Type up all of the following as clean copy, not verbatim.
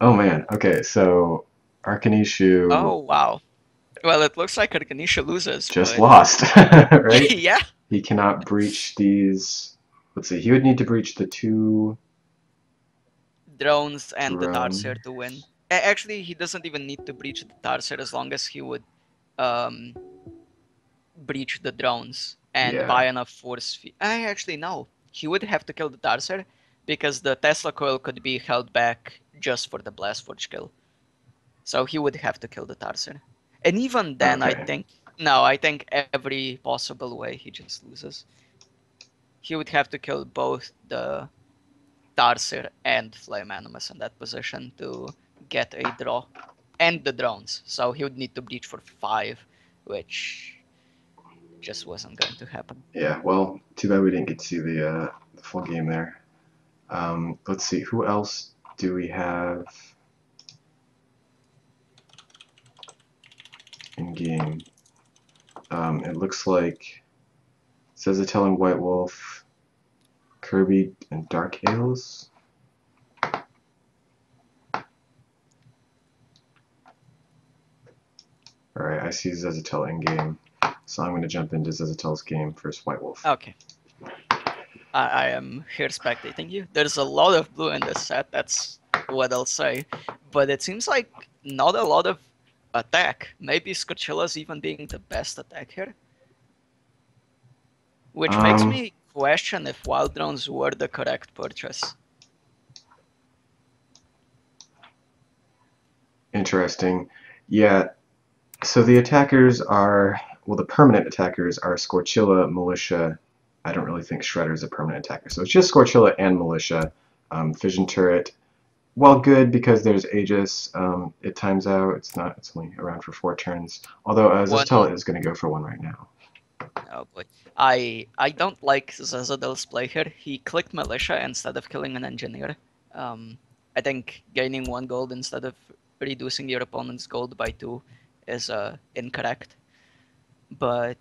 Oh man. Okay, so Oh Arkanishu wow. Well, it looks like Arganisha loses, just but lost, right? yeah, He cannot breach these. Let's see. He would need to breach the two drones and the Tarsier drone. to win. Actually, he doesn't even need to breach the Tarsier as long as he would um, breach the drones and Yeah. buy enough force. I actually no. He would have to kill the Tarsier because the Tesla coil could be held back just for the Blast Forge kill. So he would have to kill the Tarsier. And even then, I Okay. think no. I think every possible way he just loses. He would have to kill both the Tarsier and Flame Animus in that position to get a draw. And the drones. So he would need to breach for 5, which just wasn't going to happen. Yeah. Well, too bad we didn't get to see the full game there. Let's see. Who else do we have in game? It looks like Sezatel and White Wolf, Kirby and Dark Ales. Alright, I see Zezatel in game. So I'm going to jump into Zezatel's game versus White Wolf. Okay, I am here spectating you. There's a lot of blue in this set, that's what I'll say. But it seems like not a lot of attack. Maybe Scochilla's even being the best attack here. Which makes Um, me question if Wild Drones were the correct purchase. Interesting. Yeah, so the attackers are, well, the permanent attackers are Scorchilla, Militia. I don't really think Shredder is a permanent attacker. So it's just Scorchilla and Militia. Fission Turret, well, good because there's Aegis. It times out. It's only around for 4 turns. Although One Zeztel is going to go for one right now. Oh boy. I don't like Zazadel's play here. He clicked Militia instead of killing an engineer. Um, I think gaining 1 gold instead of reducing your opponent's gold by 2 is incorrect. But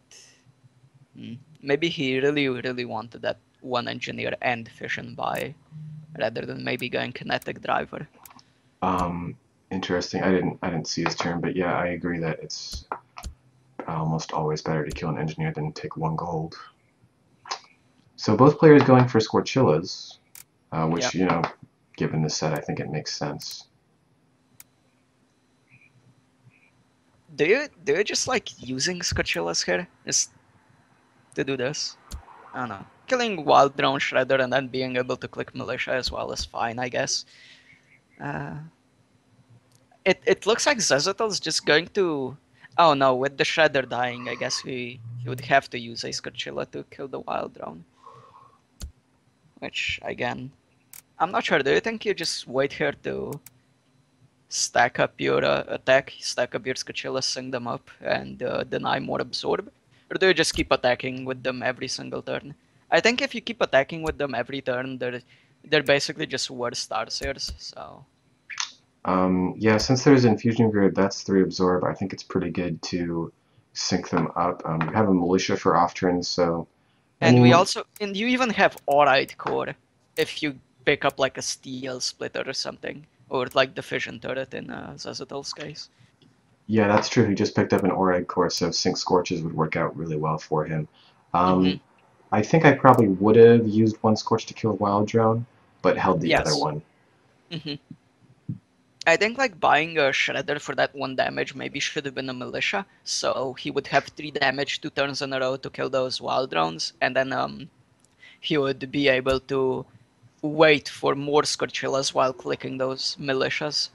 maybe he really wanted that one engineer and fission buy rather than maybe going kinetic driver. Um, Interesting. I didn't see his turn, but yeah, I agree that it's almost always better to kill an engineer than take 1 gold. So both players going for Scorchillas, Yeah. which, given the set, I think it makes sense. Do you just like using Scochillas here? Just to do this? I don't know. Killing Wild Drone Shredder and then being able to click Militia as well is fine, I guess. Uh, it looks like Zezatel's just going to. Oh no, with the Shredder dying, I guess he would have to use a Scochilla to kill the Wild Drone. Which, again, I'm not sure. Do you think you just wait here to stack up your attack, stack up your Scochilla, sing them up, and deny more absorb? Or do you just keep attacking with them every single turn? I think if you keep attacking with them every turn, they're basically just worse Starseers, so Yeah, since there's Infusion Grid, that's 3 absorb. I think it's pretty good to sync them up. You have a militia for off turns, so I and we mean, also and you even have Aurite Core if you pick up like a Steel Splitter or something, or like the Fission Turret in Zazatel's case. yeah, that's true. He just picked up an Oreg core, so Sync Scorches would work out really well for him. Mm-hmm. Um, I think I probably would have used one Scorch to kill Wild Drone, but held the other Yes. one. Mm-hmm. I think like buying a Shredder for that 1 damage maybe should have been a Militia, so he would have 3 damage 2 turns in a row to kill those Wild Drones, and then he would be able to wait for more Scorchillas while clicking those Militias.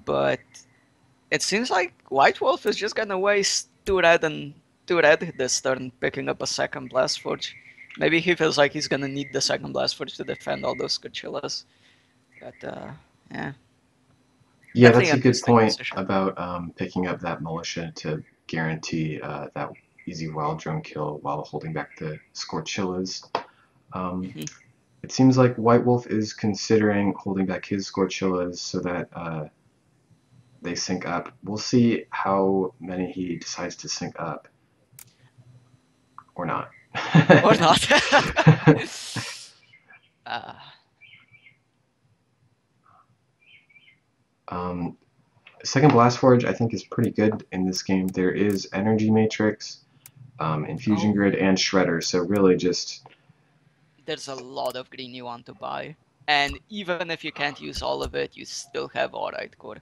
But it seems like White Wolf is just gonna waste 2 red and 2 red this turn, picking up a second Blast Forge. Maybe he feels like he's gonna need the second Blast Forge to defend all those Scorchillas. But yeah, Yeah, definitely that's a good interesting point decision. about picking up that militia to guarantee that easy Wild Drone kill while holding back the Scorchillas. Um, Hmm. it seems like White Wolf is considering holding back his Scorchillas so that they sync up. We'll see how many he decides to sync up or not. Or not. uh, Um, Second Blast Forge, I think, is pretty good in this game. There is Energy Matrix, Infusion Oh, Grid, and Shredder, so really just. there's a lot of green you want to buy. And even if you can't use all of it, you still have Alright Core.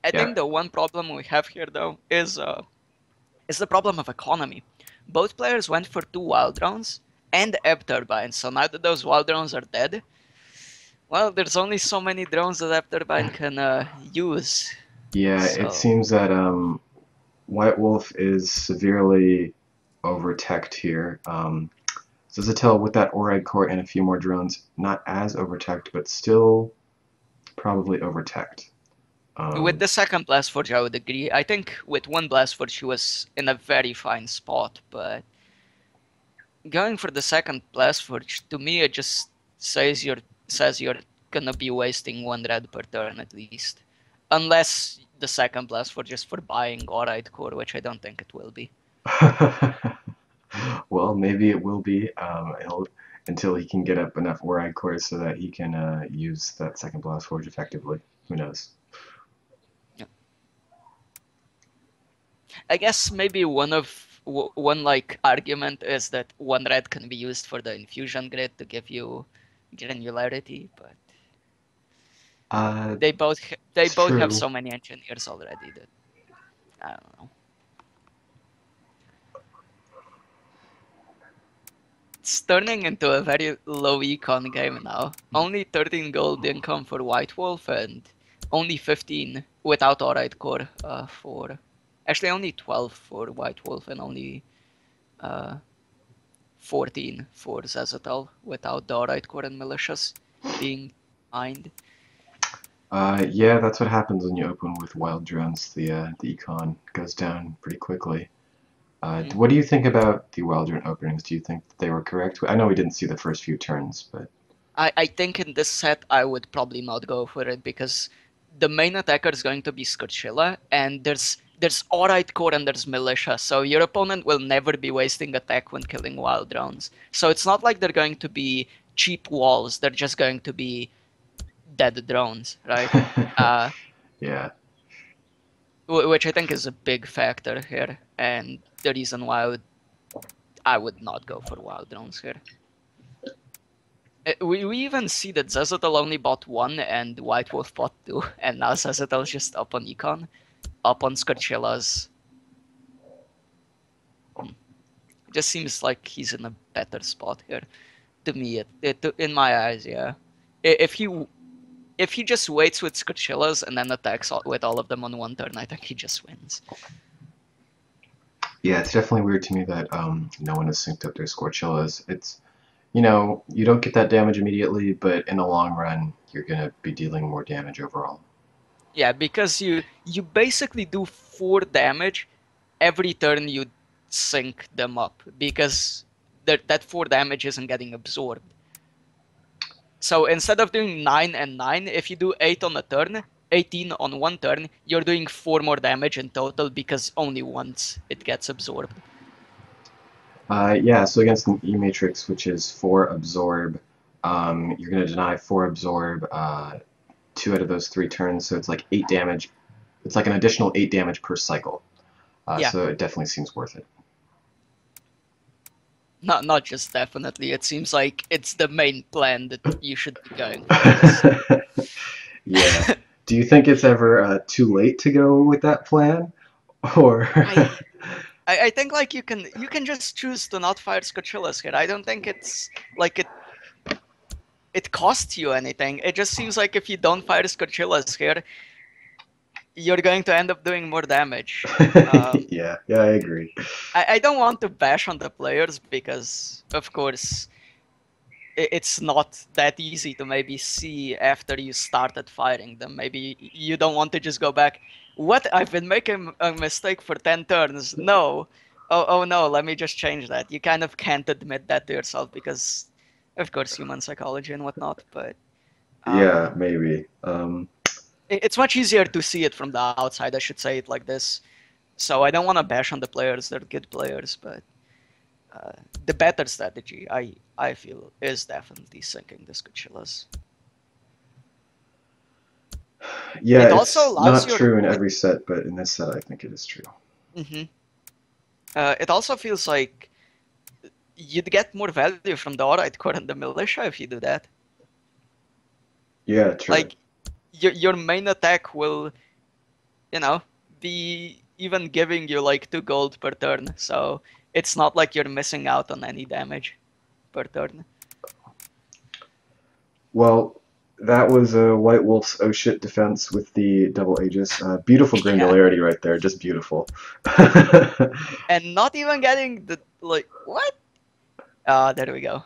I Yeah, think the one problem we have here, though, is the problem of economy. Both players went for 2 Wild Rounds and Ebb Turbine, so now that those Wild Rounds are dead, well, there's only so many drones that Ebb Turbine can use. yeah, it So, seems that White Wolf is severely over-teched here. Zazatel with that Oride core and a few more drones, not as over-teched, but still probably over-teched. with Um, the second Blast Forge, I would agree. I think with one Blast Forge, he was in a very fine spot, but going for the second Blast Forge, to me, it just says you're gonna be wasting 1 red per turn at least. Unless the second Blast Forge is for buying Oride Core, which I don't think it will be. well, maybe it will be until he can get up enough Oride cores so that he can use that second Blast Forge effectively. Who knows? Yeah. I guess maybe one like argument is that 1 red can be used for the infusion grid to give you granularity, but Uh, they it's both have true. so many engineers already that I don't know. It's turning into a very low econ game now. Only 13 gold income for White Wolf and only 15 without Alright Core for actually only 12 for White Wolf and only uh, 14 for Zazatel without the Alright Core and Militias being behind. Yeah, that's what happens when you open with wild drones. The econ goes down pretty quickly. Mhm. What do you think about the wild drone openings? Do you think they were correct? I know we didn't see the first few turns, but I think in this set I would probably not go for it because the main attacker is going to be Scorchilla, and there's Alright Core and there's Militia, so your opponent will never be wasting attack when killing wild rounds. So it's not like they're going to be cheap walls; they're just going to be dead drones, right? Uh, yeah. which I think is a big factor here, and the reason why I would not go for wild drones here. We even see that Zazatel only bought one and White Wolf bought two, and now Zazatel's just up on Econ, up on Scorchilla's. It just seems like he's in a better spot here. To me, in my eyes, yeah. If he just waits with Scorchillas and then attacks with all of them on one turn, I think he just wins. Yeah, it's definitely weird to me that no one has synced up their Scorchillas. It's, you don't get that damage immediately, but in the long run, you're going to be dealing more damage overall. Yeah, because you basically do 4 damage every turn you sync them up because that 4 damage isn't getting absorbed. So instead of doing 9 and 9, if you do 8 on a turn, 18 on one turn, you're doing 4 more damage in total because only once it gets absorbed. Yeah, so against an E matrix, which is 4 absorb, you're going to deny 4 absorb 2 out of those 3 turns, so it's like 8 damage. It's like an additional 8 damage per cycle. Yeah, So it definitely seems worth it. not just definitely. It seems like it's the main plan that you should be going for in this set. Yeah. Do you think it's ever too late to go with that plan? Or I I think like you can just choose to not fire Scochillas here. I don't think it's like it costs you anything. It just seems like if you don't fire Scochillas here, you're going to end up doing more damage. yeah, I agree. I don't want to bash on the players because, of course, it's not that easy to maybe see after you started firing them. Maybe you don't want to just go back. What? I've been making a mistake for 10 turns. No. Oh no, let me just change that. You kind of can't admit that to yourself because, of course, human psychology and whatnot, but um, Yeah, maybe. it's much easier to see it from the outside. I should say it like this. So I don't want to bash on the players. They're good players, but uh, the better strategy, I feel, is definitely sinking the Scochillas. Yeah, It also it's allows not your true in like. every set, but in this set, I think it is true. hmm it also feels like you'd get more value from the Alright Core and the Militia if you do that. Yeah, true. Like your main attack will, you know, be even giving you like 2 gold per turn. So it's not like you're missing out on any damage per turn. Well, that was White Wolf's oh shit defense with the double Aegis. Beautiful Yeah, granularity right there, just beautiful. and not even getting the like what? Ah, there we go.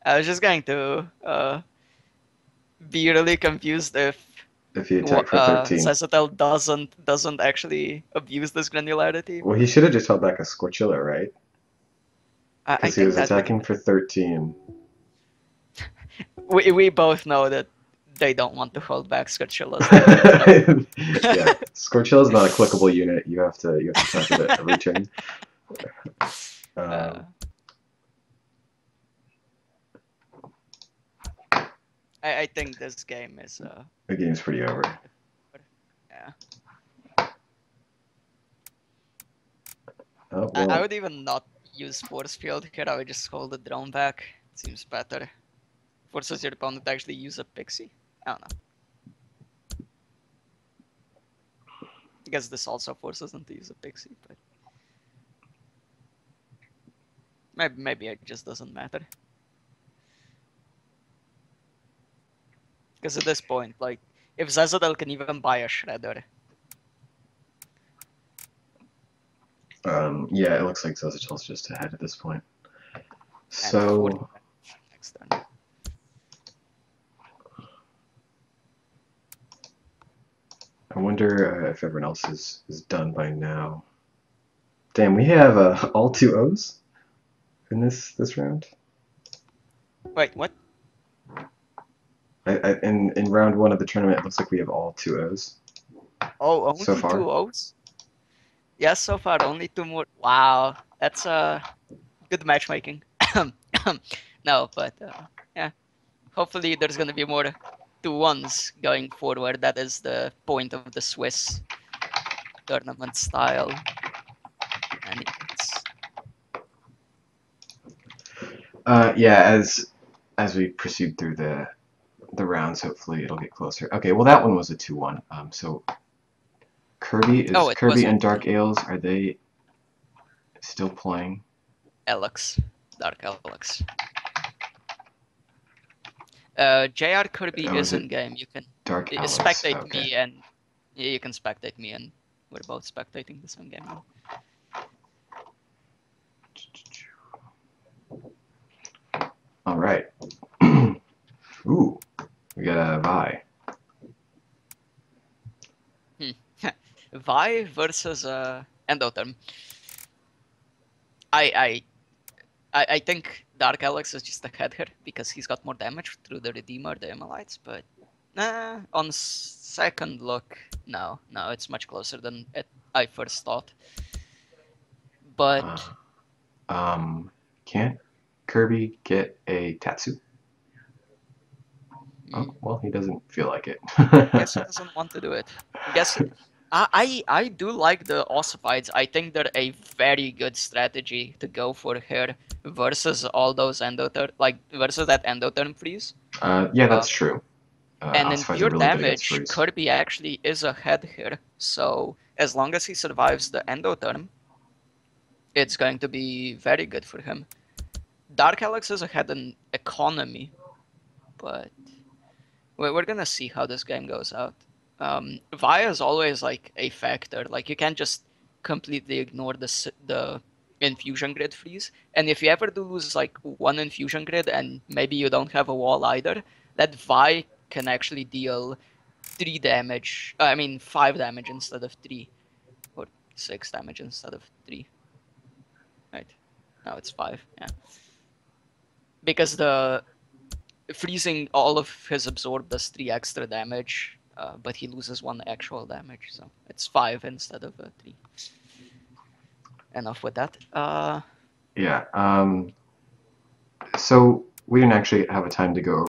I was just going to be really confused if If he attacked for 13. Sazadel doesn't actually abuse this granularity. Well, he But should have just held back a Scorchilla, right? I Because he think was that would. attacking for 13. We both know that they don't want to hold back Scorchillas. They want to kill. Yeah, Scorchilla is not a clickable unit. You have to attack with it every turn. uh, Um, I think this game is the game's pretty over. yeah. Oh I well. would even not use Force Field here. I would just hold the drone back. It seems better. Forces your opponent to actually use a pixie. I don't know. I guess this also forces them to use a pixie, but maybe it just doesn't matter. Because at this point, like, if Zazadel can even buy a Shredder, Yeah, it looks like Zozatel's just ahead at this point. and 40 So next turn. I wonder if everyone else is done by now. Damn, we have all two O's in this round. Wait, what? In round one of the tournament, it looks like we have all two O's Oh, so only far. two O's? Yes, so far, only two more. Wow, that's good matchmaking. No, but yeah, hopefully there's gonna be more 2-1s going forward. That is the point of the Swiss tournament style. And it's Yeah, as we proceed through the rounds, hopefully it'll get closer. Okay, well that one was a 2-1. So oh, it Kirby was and one Dark Ales, are they still playing? Alex, Dark Alex. JR Kirby Oh, is is in it game. You can Dark Alex? spectate Okay. me, and you can spectate me, and we're both spectating the same game now. All right. Ooh, we got a Vi. Vi versus Endotherm. I, I think Dark Alex is just ahead here because he's got more damage through the Redeemer, the Immolites, but on second look, no, it's much closer than I first thought. Uh, But can't Kirby get a Tatsu? Oh, well, he doesn't feel like it. guess he doesn't want to do it. Guess I do like the ossifieds. I think they're a very good strategy to go for here versus all those endotherm, like versus that endotherm freeze. Yeah, Uh, that's true. and in Ossifieds are pure really good against damage, freeze. Kirby actually is ahead here. So as long as he survives the endotherm, it's going to be very good for him. Dark Alex is ahead in economy, but we're gonna see how this game goes out. Via is always like a factor. Like you can't just completely ignore the infusion grid freeze. And if you ever do lose like one infusion grid and maybe you don't have a wall either, that Vi can actually deal 3 damage. I mean 5 damage instead of 3, or 6 damage instead of 3. Right? No, it's 5. Yeah, because the freezing all of his absorb does 3 extra damage, but he loses 1 actual damage, so it's 5 instead of 3. Enough with that. Yeah. So we didn't actually have a time to go